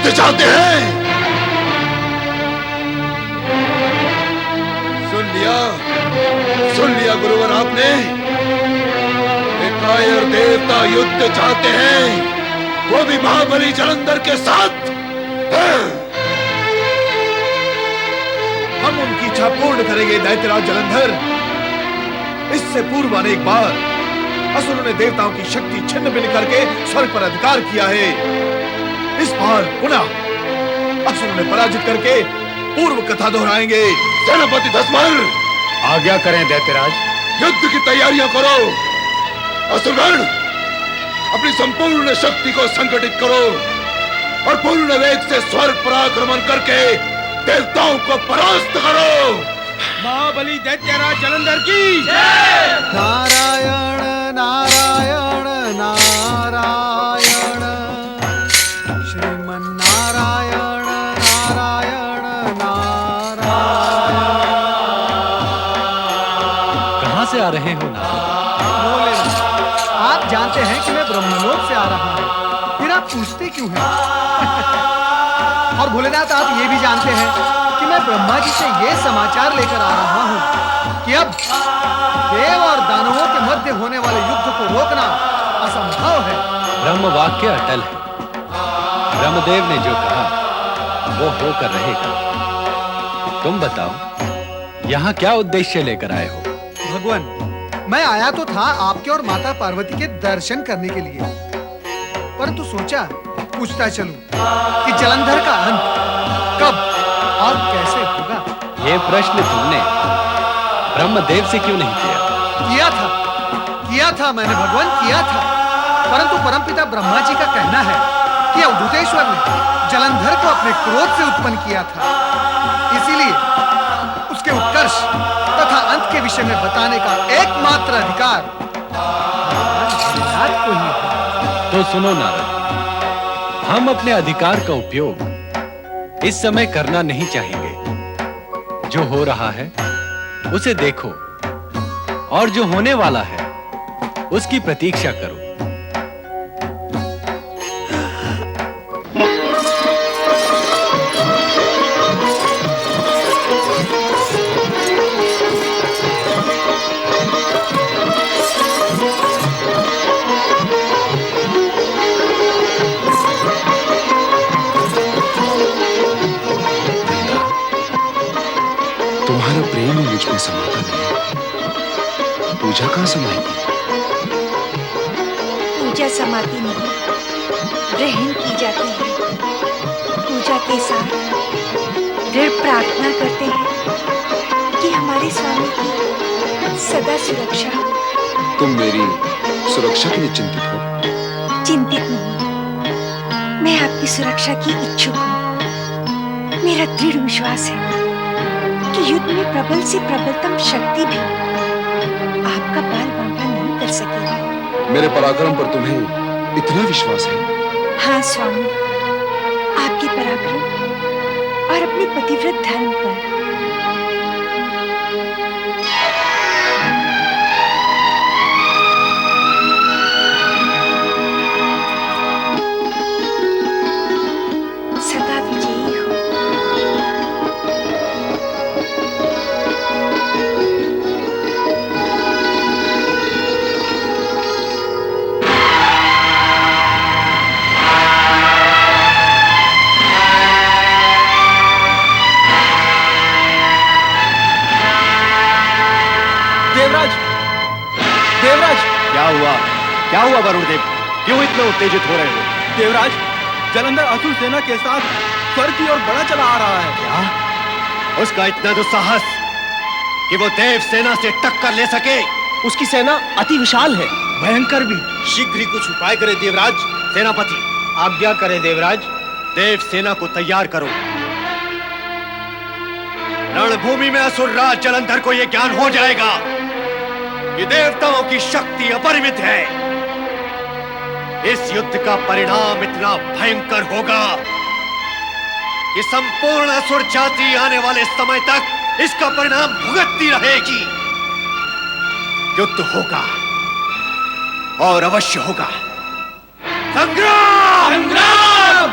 युद्ध चाहते हैं? सुन लिया गुरुवर आपने? कायर देवता युद्ध चाहते हैं, वो भी महाबली जलंधर के साथ। हम उनकी इच्छा पूर्ण करेंगे दैत्यराज जलंधर। इससे पूर्व अनेक बार असुरों ने देवताओं की शक्ति छिन्न भिन्न करके स्वर्ग पर अधिकार किया है। इस बार पुनः असुरों ने पराजित करके पूर्व कथा दोहराएंगे। सेनापति धस्मर, आज्ञा करें दैत्यराज। युद्ध की तैयारियां करो। असुरगण, अपनी संपूर्ण शक्ति को संगठित करो और पूर्ण वेग से स्वर्ग पर आक्रमण करके देवताओं को परास्त करो। महाबली दैत्यराज जलंधर की जय। नारायण नारायण नारायण, श्रीमन नारायण नारायण नारायण। कहां से आ रहे हो नारद? आप जानते हैं कि मैं ब्रह्मलोक से आ रहा हूँ, फिर आप पूछते क्यों हैं? और भोलेनाथ, आप ये भी जानते हैं कि मैं ब्रह्मा जी से ये समाचार लेकर आ रहा हूँ कि अब देव और दानवों के मध्य होने वाले युद्ध को रोकना असंभव है। ब्रह्म वाक्य अटल है। ब्रह्मदेव ने जो कहा वो होकर रहेगा। तुम बताओ, यहाँ क्या उद्देश्य लेकर आए हो? भगवान, मैं आया तो था आपके और माता पार्वती के दर्शन करने के लिए, परंतु सोचा पूछता चलूं कि जलंधर का अंत कब और कैसे होगा। ये प्रश्न तुमने ब्रह्मदेव से क्यों नहीं किया? किया था मैंने भगवान, किया था, परंतु परमपिता ब्रह्मा जी का कहना है कि अवधूतेश्वर ने जलंधर को अपने क्रोध से उत्पन्न किया था। इसीलिए उसके उत्कर्ष तथा अंत के विषय में बताने का एकमात्र अधिकार भोलेनाथ को ही है। तो सुनो नारद, हम अपने अधिकार का उपयोग इस समय करना नहीं चाहेंगे। जो हो रहा है उसे देखो और जो होने वाला है उसकी प्रतीक्षा करो। तुम्हारा प्रेम मुझ में समाता नहीं। पूजा कहां समाएगी? पूजा समाती नहीं, ग्रहण की जाती है। पूजा के साथ दृढ़ प्रार्थना करते हैं कि हमारे स्वामी की सदा सुरक्षा हो। तुम मेरी सुरक्षा के लिए चिंतित हो? चिंतित नहीं, मैं आपकी सुरक्षा की इच्छुक हूँ। मेरा दृढ़ विश्वास है कि युद्ध में प्रबल से प्रबलतम शक्ति भी आपका बाल बांका नहीं कर सकेगी। मेरे पराक्रम पर तुम्हें इतना विश्वास है? हाँ स्वामी, आपके पराक्रम और अपने पतिव्रत धर्म पर। सदा विजयी हो। देवराज, क्या हुआ वरुणदेव? क्यों इतने उत्तेजित हो रहे हो? देवराज, जलंधर असुर सेना के साथ स्वर्ग की ओर बढ़ा चला आ रहा है। क्या? उसका इतना दुस्साहस कि वो देव सेना से टक्कर ले सके? उसकी सेना अति विशाल है, भयंकर भी। शीघ्र ही कुछ उपाय करे देवराज। सेनापति, आज्ञा करे देवराज। देव सेना को तैयार करो। रणभूमि में असुरराज जलंधर को यह ज्ञान हो जाएगा कि देवताओं की शक्ति अपरिमित है। इस युद्ध का परिणाम इतना भयंकर होगा कि संपूर्ण असुर जाति आने वाले समय तक इसका परिणाम भुगतती रहेगी। युद्ध होगा और अवश्य होगा। संग्राम! संग्राम!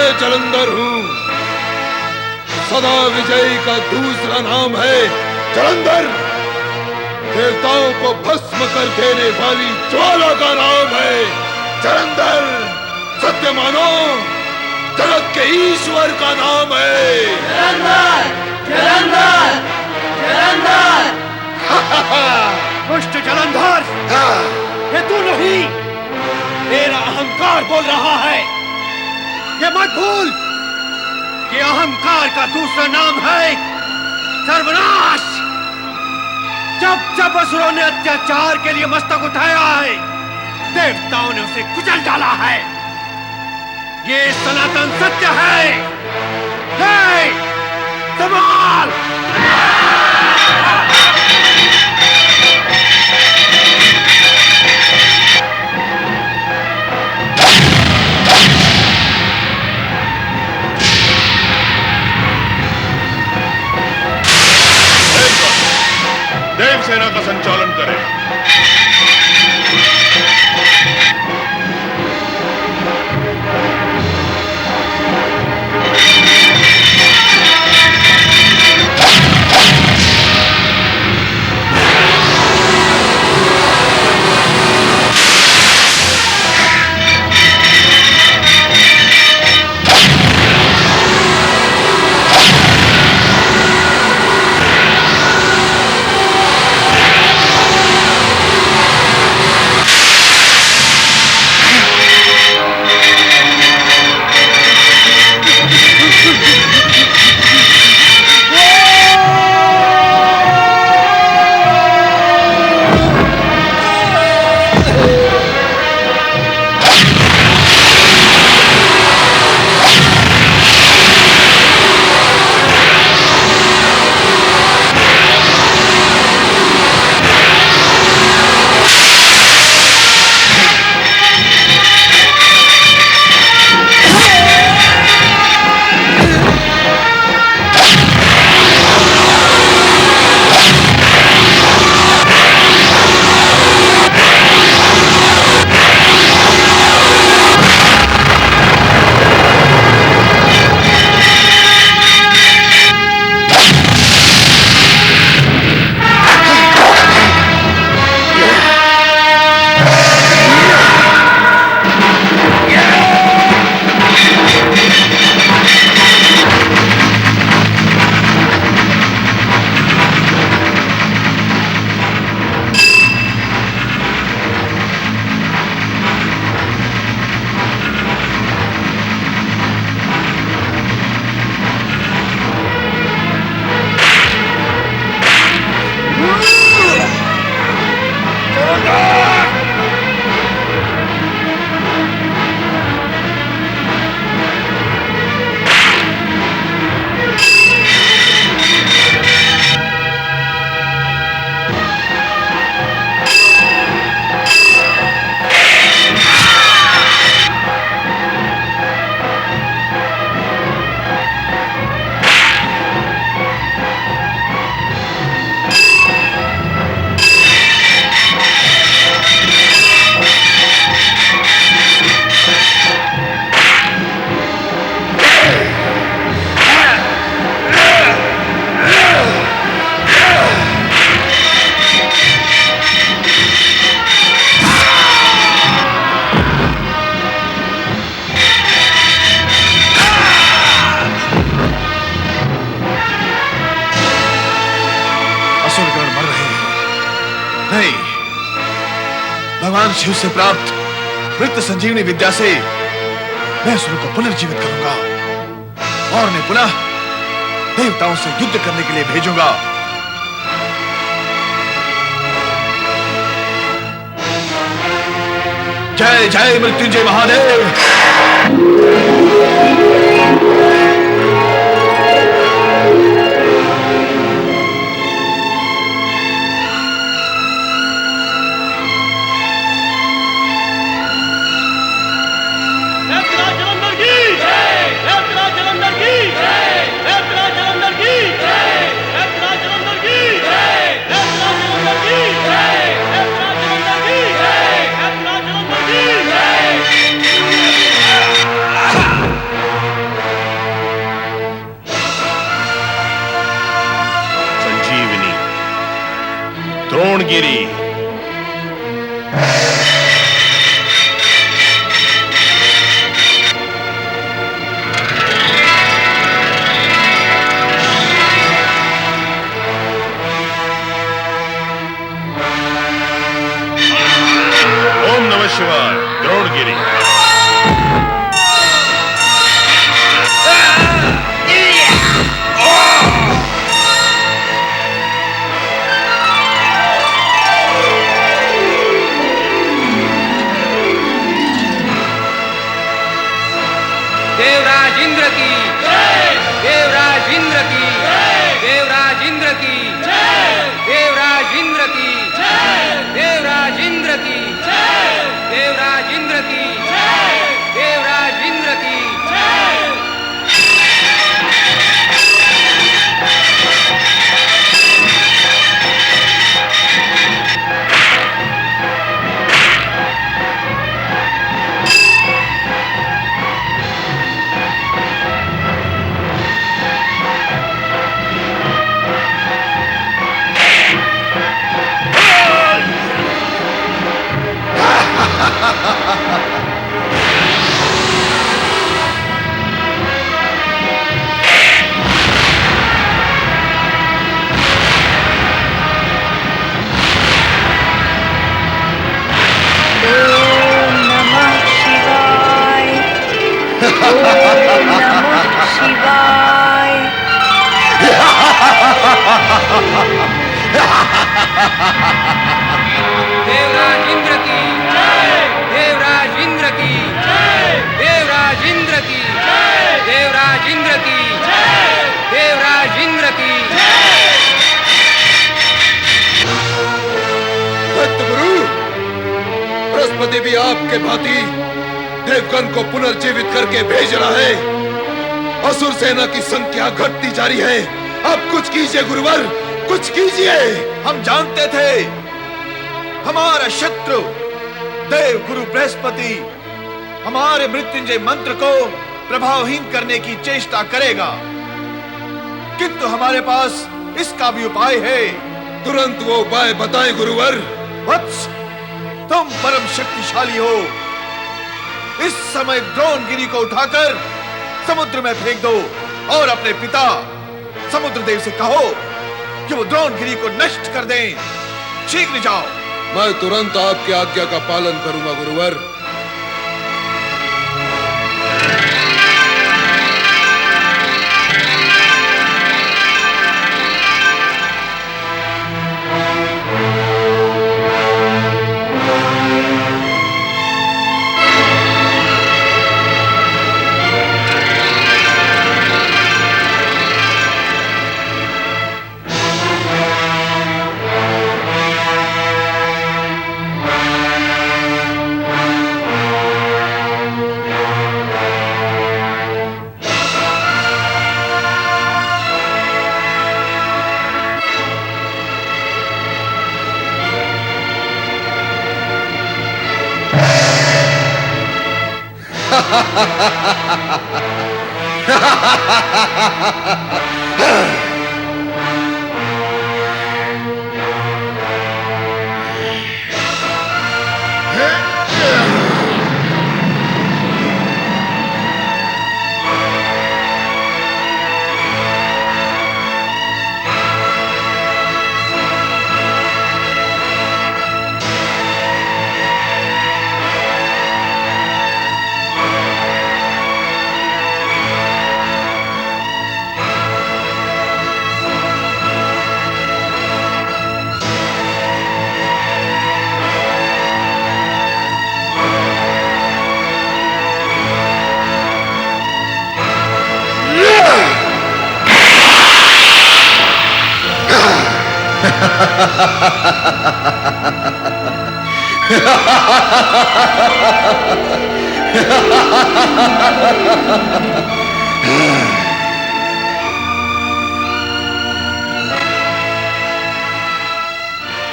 मैं जलंधर हूं। सदा विजयी का दूसरा नाम है जलंधर। देवताओं को भस्म कर देने वाली ज्वाला का नाम है जलंधर। सत्य मानो, जगत के ईश्वर का नाम है जलंधर, जलंधर, जलंधर। दुष्ट जलंधर, ये तू नहीं, तेरा अहंकार बोल रहा है। ये मत भूल कि अहंकार का दूसरा नाम है सर्वनाश। जब जब असुरों ने अत्याचार के लिए मस्तक उठाया है, देवताओं ने उसे कुचल डाला है। ये सनातन सत्य है। हे, संभाल! देवसेना का संचालन करें। भगवान शिव से प्राप्त मृत संजीवनी विद्या से मैं असुरों को पुनर्जीवित करूंगा और उन्हें पुनः देवताओं से युद्ध करने के लिए भेजूंगा। जय जय मृत्युंजय महादेव। द्रोणगिरी। ओम नमः शिवाय। द्रोणगिरी। देवराज इंद्र की जय। देवराज इंद्र की जय। देवराज इंद्र की जय। देवराज इंद्र की जय। देवराज इंद्र की जय। देवराज इंद्र की जय। देवराज इंद्र की जय। ओम नमः शिवाय। ओम नमः शिवाय। देवराज इंद्र की जय। देवराज इंद्र की जय। देवराज इंद्र की जय। देवराज इंद्र की जय। देवराज इंद्र की जय। गुरु, बृहस्पति भी आपके भांति देवगण को पुनर्जीवित करके भेज रहा है। असुर सेना की संख्या घटती जा रही है। अब कुछ कीजिए गुरुवर, कुछ कीजिए। हम जानते थे हमारा शत्रु देव गुरु बृहस्पति हमारे मृत्युंजय मंत्र को प्रभावहीन करने की चेष्टा करेगा, किंतु हमारे पास इसका भी उपाय है। तुरंत वो उपाय बताएं गुरुवर। वत्स, तुम परम शक्तिशाली हो। इस समय द्रोणगिरी को उठाकर समुद्र में फेंक दो और अपने पिता समुद्र देव से कहो कि वो द्रोणगिरी को नष्ट कर दें। शीघ्र जाओ। मैं तुरंत आपकी आज्ञा का पालन करूंगा गुरुवर।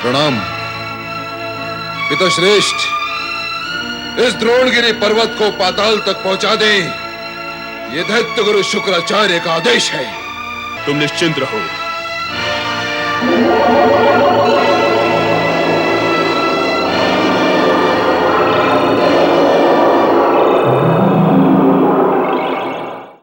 प्रणाम पिताश्रेष्ठ। इस द्रोणगिरी पर्वत को पाताल तक पहुंचा दें, यह दैत्य गुरु शुक्राचार्य का आदेश है। तुम निश्चिंत रहो।